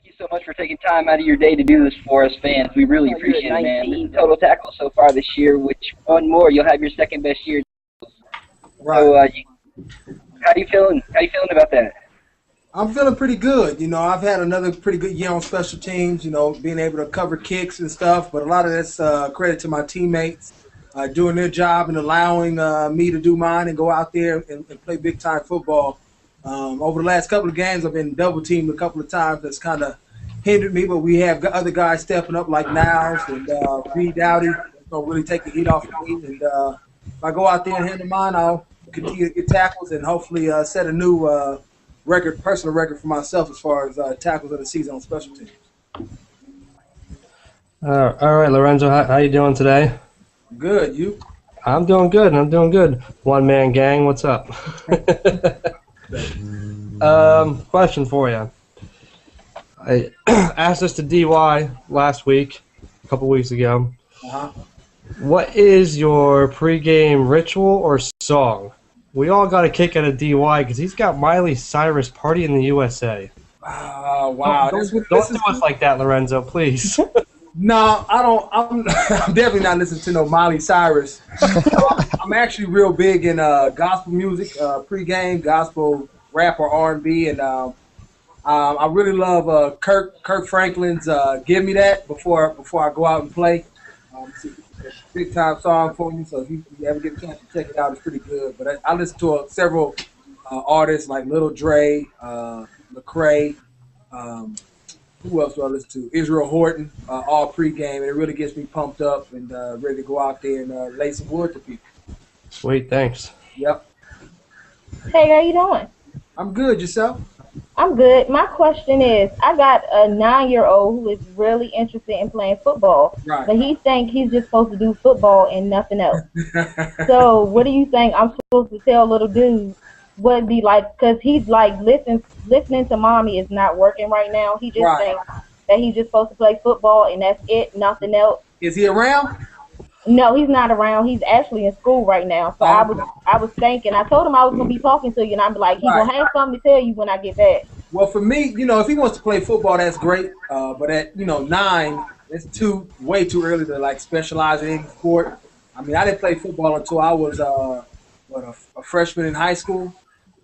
Thank you so much for taking time out of your day to do this for us fans. We really appreciate it, man. 19 total tackles so far this year, which one more, you'll have your second best year. Right. So, how you feeling? How you feeling about that? I'm feeling pretty good. I've had another pretty good year on special teams, being able to cover kicks and stuff. But a lot of that's credit to my teammates doing their job and allowing me to do mine and go out there and play big-time football. Over the last couple of games, I've been double-teamed a couple of times. That's kind of hindered me, but we have other guys stepping up like Niles and Reed Dowdy. That's going to really take the heat off of me. And if I go out there and handle mine, I'll continue to get tackles and hopefully set a new personal record for myself as far as tackles of the season on special teams. All right, Lorenzo, how you doing today? Good, you? I'm doing good. One man gang, what's up? Question for you. I asked this to DY last week, a couple weeks ago. Uh-huh. What is your pregame ritual or song? We all got a kick out of DY because he's got Miley Cyrus Party in the USA. Oh, wow. Don't do us like that, Lorenzo, please. No, I don't. I'm definitely not listening to no Miley Cyrus. I'm actually real big in gospel music, pregame, gospel, rap, or R&B, and I really love Kirk Franklin's "Give Me That" before I go out and play. It's a big time song for me, so if you ever get a chance to check it out, it's pretty good. But I listen to several artists like Lil Dre, Lecrae. Who else do I listen to? Israel Horton, all pregame, and it really gets me pumped up and ready to go out there and lay some wood to people. Sweet, thanks. Yep. Hey, how you doing? I'm good. Yourself? I'm good. My question is, I got a 9-year-old who is really interested in playing football, Right. but he thinks he's just supposed to do football and nothing else. So what do you think I'm supposed to tell little dude would be like? Because he's like, listening to mommy is not working right now. He just Right. thinks that he's just supposed to play football and that's it, nothing else. Is he around? No, he's not around. He's actually in school right now. So I was thinking, I told him I was gonna be talking to you, and I'm like, he's gonna have something to tell you when I get back. Well, for me, if he wants to play football, that's great. But at 9, it's way too early to like specialize in any sport. I mean, I didn't play football until I was a freshman in high school,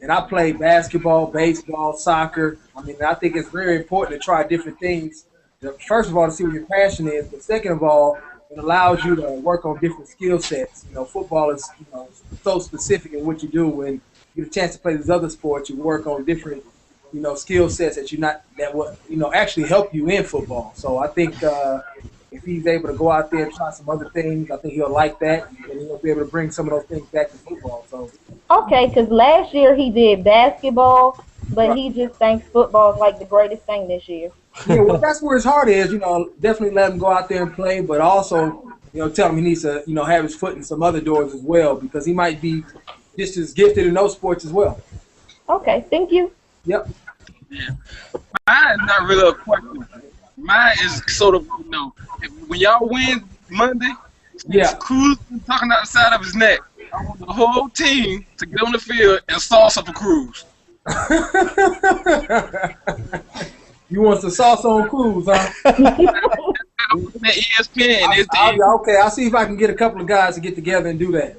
and I played basketball, baseball, soccer. I mean, I think it's very important to try different things. First of all, to see what your passion is, but second of all, it allows you to work on different skill sets. Football is so specific in what you do. When you get a chance to play these other sports, you work on different skill sets that will actually help you in football. So I think if he's able to go out there and try some other things, I think he'll like that, and he'll be able to bring some of those things back to football. So Okay, because last year he did basketball, but Right. he just thinks football is like the greatest thing this year. yeah, well, that's where his heart is. Definitely let him go out there and play, but also tell him he needs to have his foot in some other doors as well, because he might be just as gifted in those sports as well. Okay, thank you. Yep. Yeah. Mine is not really a question. Mine is sort of, when y'all win Monday, Yeah. Cruz talking out the side of his neck. I want the whole team to get on the field and salsa for Cruz. You want some sauce on Cruz, huh? That ESPN. Okay, I'll see if I can get a couple of guys to get together and do that.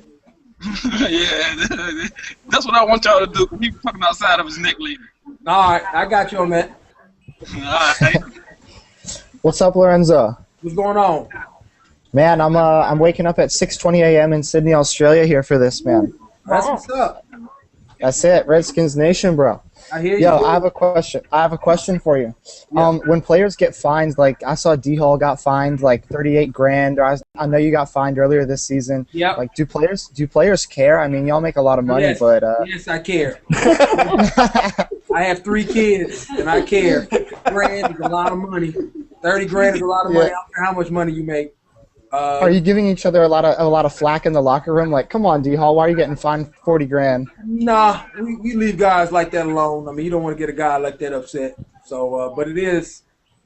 Yeah, that's what I want y'all to do. He was talking outside of his neck lately. All right, I got you on that. All right. What's up, Lorenzo? What's going on? Man, I'm waking up at 6:20 a.m. in Sydney, Australia here for this, man. That's what's up. That's it, Redskins Nation, bro. I hear you. Yo, I have a question for you. Yeah. When players get fined, like I saw D Hall got fined like 38 grand, or I know you got fined earlier this season. Yep. Like, do players care? I mean, y'all make a lot of money, Yes. but Yes, I care. I have 3 kids, and I care. $30 is a lot of money. 30 grand is a lot of money. I don't care how much money you make. are you giving each other a lot of flack in the locker room? Like, come on, D Hall, why are you getting fined 40 grand? Nah, we leave guys like that alone. I mean, you don't want to get a guy like that upset. So, but it is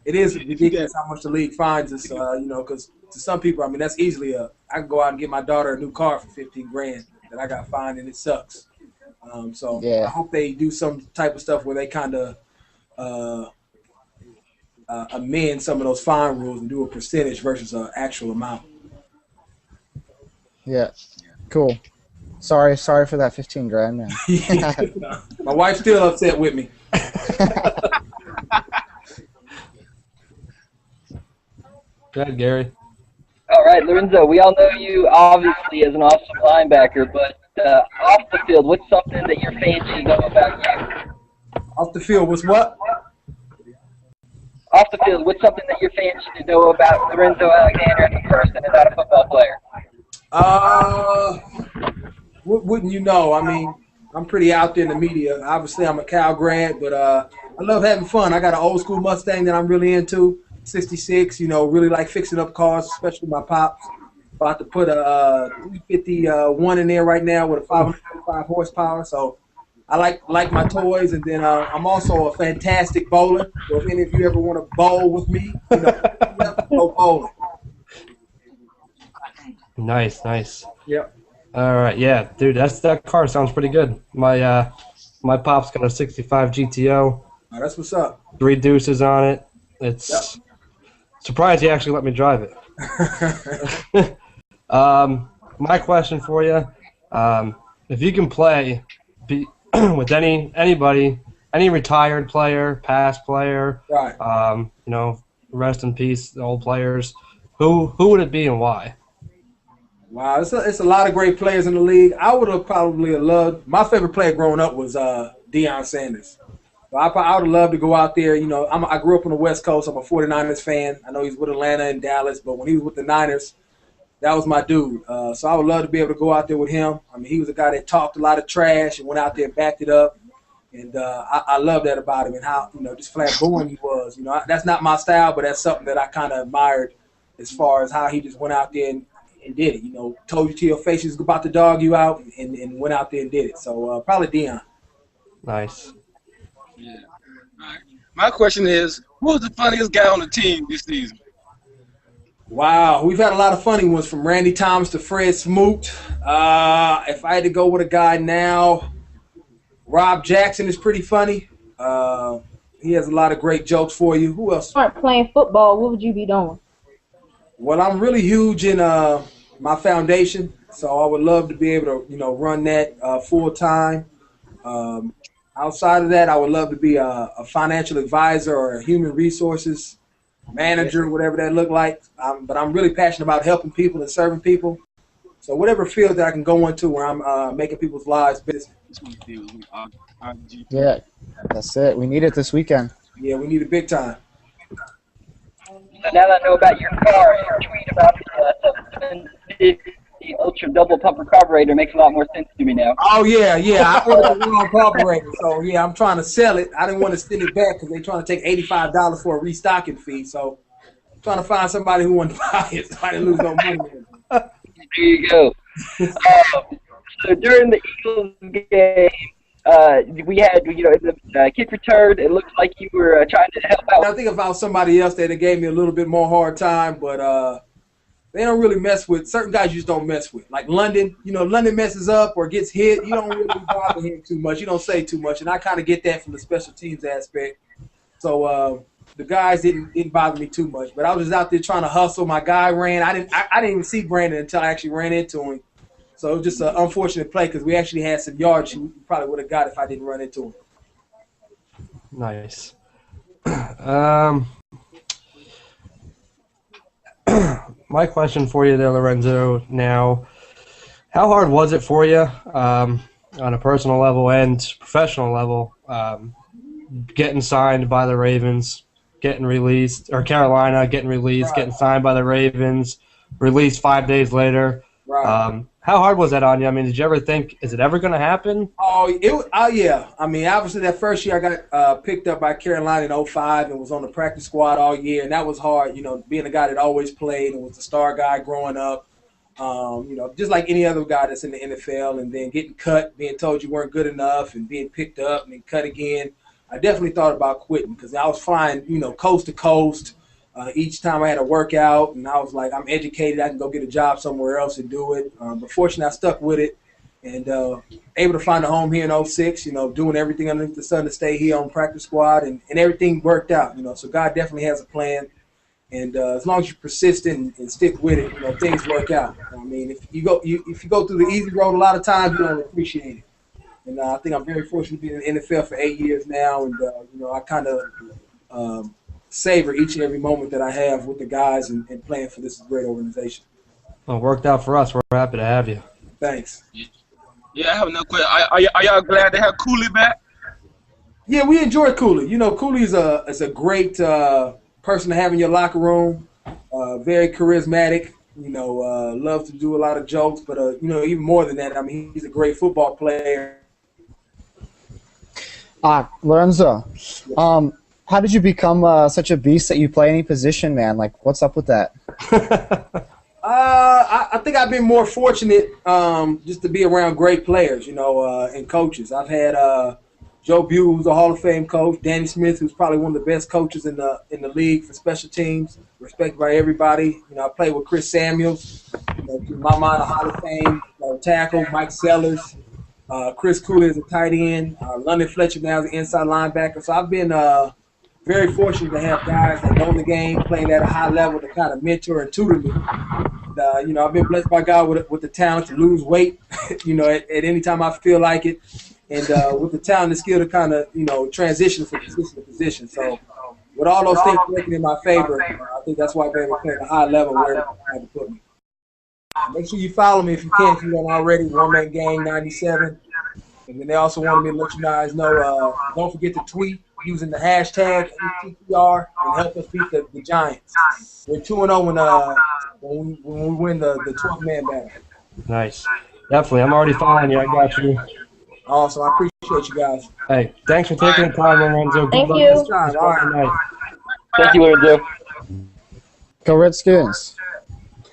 ridiculous how much the league fines us. Because to some people, I mean, that's easily I can go out and get my daughter a new car for 15 grand that I got fined, and it sucks. So Yeah. I hope they do some type of stuff where they kind of amend some of those fine rules and do a percentage versus an actual amount. Yeah. Cool. Sorry for that 15 grand, man. My wife's still upset with me. Go ahead, Gary. All right, Lorenzo, we all know you obviously as an offensive linebacker, but off the field, what's something that your fans should know about you? Off the field was what? Off the field, what's something that your fans should know about Lorenzo Alexander as a person and not a football player? What wouldn't you know? I mean, I'm pretty out there in the media. Obviously, I'm a Cal grad, but I love having fun. I got an old school Mustang that I'm really into, 66. You know, really like fixing up cars, especially my pops. About to put a 351 in there right now with a 505 horsepower. So I like my toys, and then I'm also a fantastic bowler. So if any of you ever want to bowl with me, you know, go bowling. Nice. Yep. All right, yeah, dude, that car sounds pretty good. My pop's got a 65 GTO. Oh, that's what's up. 3 deuces on it. It's surprised he actually let me drive it. My question for you, if you can play with anybody, any retired player, past player, Right. you know, rest in peace, the old players, who would it be and why? Wow, it's a lot of great players in the league. I would have probably loved – my favorite player growing up was Deion Sanders. So I would have loved to go out there. You know, I grew up on the West Coast. I'm a 49ers fan. I know he's with Atlanta and Dallas, but when he was with the Niners, that was my dude. So I would love to be able to go out there with him. I mean, he was a guy that talked a lot of trash and went out there and backed it up. And I love that about him and how, you know, just flamboyant he was. You know, that's not my style, but that's something that I kind of admired as far as how he just went out there and did it. You know, told you to your face he was about to dog you out and went out there and did it. So probably Deion. Nice. Yeah. All right. My question is, who was the funniest guy on the team this season? Wow, we've had a lot of funny ones from Randy Thomas to Fred Smoot. If I had to go with a guy now, Rob Jackson is pretty funny. He has a lot of great jokes for you. Who else? If you weren't playing football, what would you be doing? Well, I'm really huge in my foundation, so I would love to be able to, you know, run that full time. Outside of that, I would love to be a financial advisor or a human resources manager, whatever that look like. But I'm really passionate about helping people and serving people. So whatever field that I can go into where I'm making people's lives better. Yeah, that's it. We need it this weekend. Yeah, we need it big time. So now that I know about your car, your tweet about the 750 Ultra Double Pumper carburetor makes a lot more sense to me now. Oh, yeah. I ordered the wrong carburetor. So, yeah, I'm trying to sell it. I didn't want to send it back because they're trying to take $85 for a restocking fee. So, I'm trying to find somebody who wants to buy it so I didn't lose no money. There you go. So during the Eagles game, we had, you know, the kick return. It looks like you were trying to help out. I think about somebody else that gave me a little bit more hard time, but they don't really mess with certain guys. You just don't mess with, like London. You know, London messes up or gets hit. You don't really bother him too much. You don't say too much, and I kind of get that from the special teams aspect. So the guys didn't bother me too much, but I was just out there trying to hustle. My guy ran. I didn't even see Brandon until I actually ran into him. So it was just an unfortunate play because we actually had some yards you probably would have got if I didn't run into him. Nice. My question for you there, Lorenzo, now, how hard was it for you on a personal level and professional level getting signed by the Ravens, getting released, or Carolina getting released, Right. getting signed by the Ravens, released 5 days later? Right. How hard was that on you? I mean, did you ever think, is it ever going to happen? Yeah. I mean, obviously that first year I got picked up by Carolina in 2005 and was on the practice squad all year, and that was hard, you know, being a guy that always played and was the star guy growing up, you know, just like any other guy that's in the NFL, and then getting cut, being told you weren't good enough, and being picked up and then cut again. I definitely thought about quitting because I was flying, you know, coast to coast. Each time I had a workout, and I was like, I'm educated. I can go get a job somewhere else and do it. But fortunately, I stuck with it. and able to find a home here in '06. Doing everything underneath the sun to stay here on practice squad, and everything worked out. So God definitely has a plan, and as long as you're persistent and stick with it, things work out. I mean, if you go through the easy road, a lot of times you don't appreciate it. And I think I'm very fortunate to be in the NFL for 8 years now, and I kind of savor each and every moment that I have with the guys and playing for this great organization. Well, it worked out for us. We're happy to have you. Thanks. Yeah, I have another question. Are y'all glad to have Cooley back? Yeah, we enjoy Cooley. Cooley is a great person to have in your locker room. Very charismatic. Loves to do a lot of jokes, but even more than that, I mean, he's a great football player. Lorenzo, how did you become such a beast that you play any position, man? Like, what's up with that? I think I've been more fortunate just to be around great players, and coaches. I've had Joe Bugh, who's a Hall of Fame coach, Danny Smith, who's probably one of the best coaches in the league for special teams, respected by everybody. I played with Chris Samuels, to my mind, a Hall of Fame tackle, Mike Sellers, Chris Cooley is a tight end, London Fletcher now is an inside linebacker. So I've been very fortunate to have guys that know the game, playing at a high level to kind of mentor and tutor me. And, I've been blessed by God with the talent to lose weight, at any time I feel like it, and with the talent and skill to kind of, transition from position to position. So with all those things working in my favor, I think that's why I've been able to play at a high level where it had to put me. Make sure you follow me if you can, if you don't already. One Man Gang 97. And then they also wanted me to let you guys know, don't forget to tweet using the hashtag NTPR and help us beat the Giants. We're 2-0 when we win the 12-man battle. Nice. Definitely. I'm already following you. I got you. Awesome. I appreciate you guys. Hey, thanks for taking the time, Lorenzo. Thank Good you. luck this time. All right. Night. Thank you, Lorenzo. Go Redskins.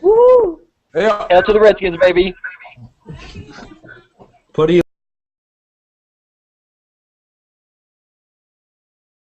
Woohoo! Yeah. Hell to the Redskins, baby. Put